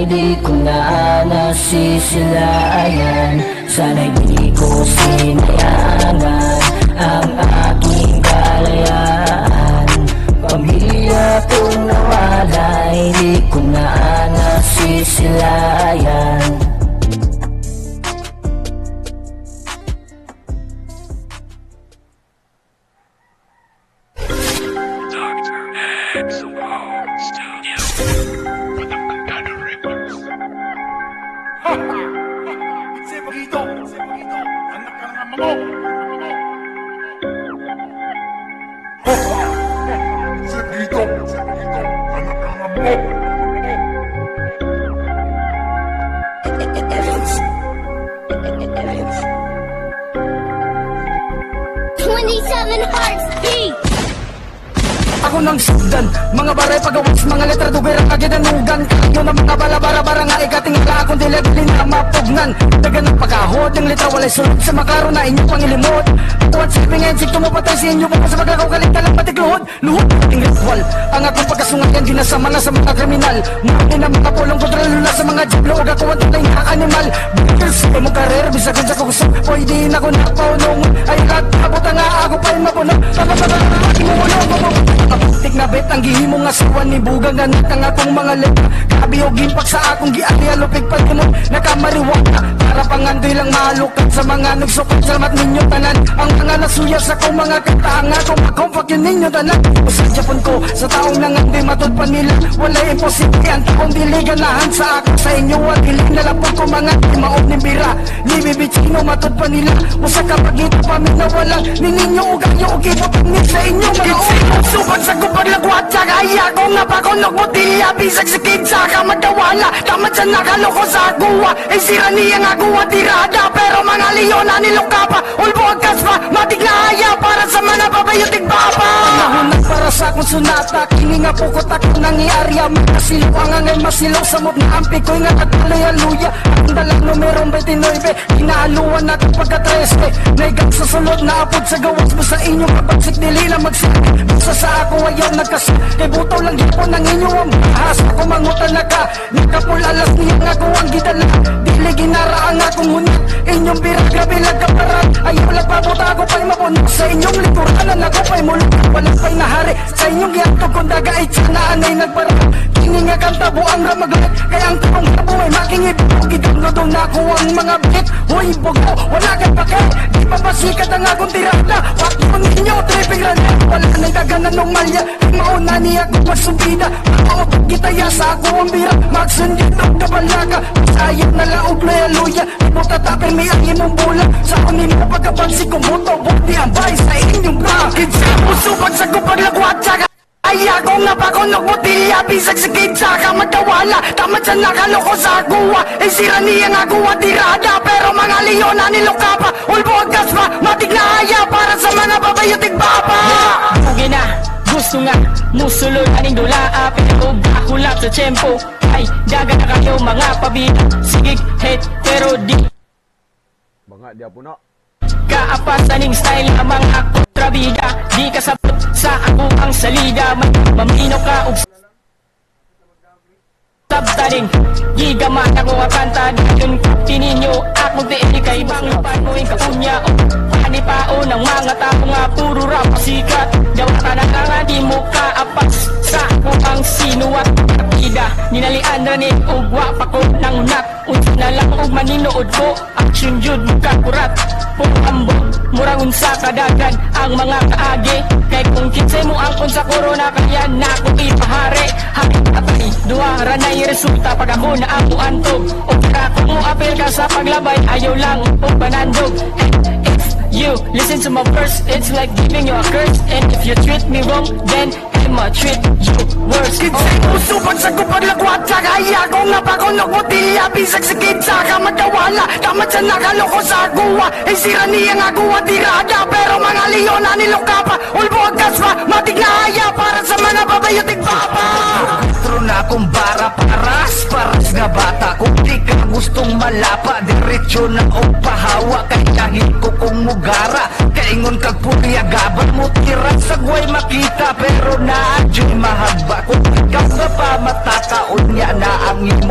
di ko na nasisilayan. Sana'y di ko sinayangan ang aking kalayaan. Pamilya kong nawalay, di ko na nasisilayan. Ako nang sugdan, mga baray pagawas, mga letra duberang agadanugan. Kayo na mga balabara-bara nga ikatingala akong dili-dili na mapugnan. Dagan ng pagkahod, ng letra walay sulod sa makaro na inyo pangilimot. Tuwad silbi ngayon, sig tumapatay sa inyo mga sa magkakaugalit na lang patigluhod. Luhod ating ritual, ang akong pagkasungayan dinasama na sa mga kriminal. Muli na mga pulong kontralula sa mga jiblo, huwag ako ang tunay na animal. Bigers, kay mong karer, bisa kung sa kukusok, pwede na ko napaunong. Ay lahat, kabuta nga ako pa'y mapuno. Tik na bet ang gihimo nga sawan ni bugang ganit ang akong mga letra. Grabe o gimpak sa akong giali alupig pagkunod nakamariwaka. Para pangandoy lang malukat sa mga nagsukat. Salamat ninyo tanan ang mga nasuya sa kong mga kanta. Ang akong makompak yun ninyo tanan. Usag Japon ko sa taong nangandoy matod pa nila. Wala imposible ang taong dili ganahan sa ako. Sa inyo at hiling nalapog ko mga imaog ni bira. Ni bibitsino matod pa nila. Usag kapag ito pamin na walang nininyo uganyo o kipotangit sa inyo mga subag sa kupag lagwat sa kaya ko nga pa konok mo tiya bisag sa kinsa ka madawala tamad sa nakaloko sa aguwa ay sira niya nga aguwa tirada pero mga leona niluka pa ulbo agkas pa matig na haya para sa mga babayotig baba panahon para sa akong sunata kini nga pukot ako nang iarya makasilaw ang angay masilaw sa mot na ampi ko'y nga katalayaluya ang dalang numerong 29 kinaaluan natin pagka-13 naigang sa sulod na apod sa gawas mo sa inyong kapagsik dili na magsikip basta sa ako ayaw nagkasip kay butaw lang hipon ang inyo ang bahas ako mangutan na ka nakapulalas niya nga ko ang gidala dili ginara ang akong hunit inyong birag grabe lagkaparan ayaw lang pabuta ako pa'y mapuno sa inyong likuranan ako pa'y mulog walang pa'y nahari sa inyong giyantog kung daga ay tsanaan ay nagparang kini nga kanta buang ramaglit kaya ang tulong tabo ay makingibig gidunodong na ako ang mga bit huy bugo wala kang pakay di pa pasikat ang akong tirada wakto ninyo tripping rana wala nang daganan ng malya mauna niya kung magsubida maotog gitaya sa ako ang bira magsundit ng kabalaga sayang na laog na yaluya ipotatapin may ang imong bula sa kunin mo pagkabansik kung moto buti ang bay sa inyong bakit sa usupag sa kupag lagwat sa ay ako nga pa konok mo tiya bisag sa kinsa ka madawala tamad sa nakaloko sa aguwa ay sira niya nga aguwa tirada pero mga leona niluka pa ulbo agkas pa matig na haya para sa mga babayotig baba bugi na gusto nga musulod aning dula pinagog ako lang sa tiyempo ay daga na kayo mga pabida sigig head pero di banga dia puna kaapas aning style ang mga kontrabida di kasabot sa ako ang salida mamino ka og sabtaling gigaman ako nga kanta dun tininyo ako di kay ibang panuing kapunya pani pao ng mga tao nga puro rap sikat daw ka na nga di mo kaapas sa ako ang sinuwat kapida ninalian na ni ugwa pa ko ng nak unsa na lang og maninood ko action jud kakurat pumambog murang unsa kadagan ang mga kaagi kay kung kinsay mo angkon sa corona kaya na ako ipahari hakit patay duha ranay resulta pag ako na ako antog o kung mo apel ka sa paglabay ayaw lang o banandog you listen to my verse it's like giving you a curse and if you treat me wrong then I'ma treat you worse kinsay usupag sa kupag lagwat sa kaya ko nga pa konok mo tiya bisag sa kinsa ka madawala tamad sa nakaloko sa aguwa ay sira niya nga aguwa tirada pero mga leona niluka pa ulbo agkas pa matig na haya para sa mga babayotig baba Tro na akong bara paras nga bata kung di ka gustong malapa diretsyo na o pahawa kay dahil ko kung mugara kaingon kag puliagaban mo tira sagway makita pero naadyo'y mahagba kung ikaw nga pa matataon niya na ang imo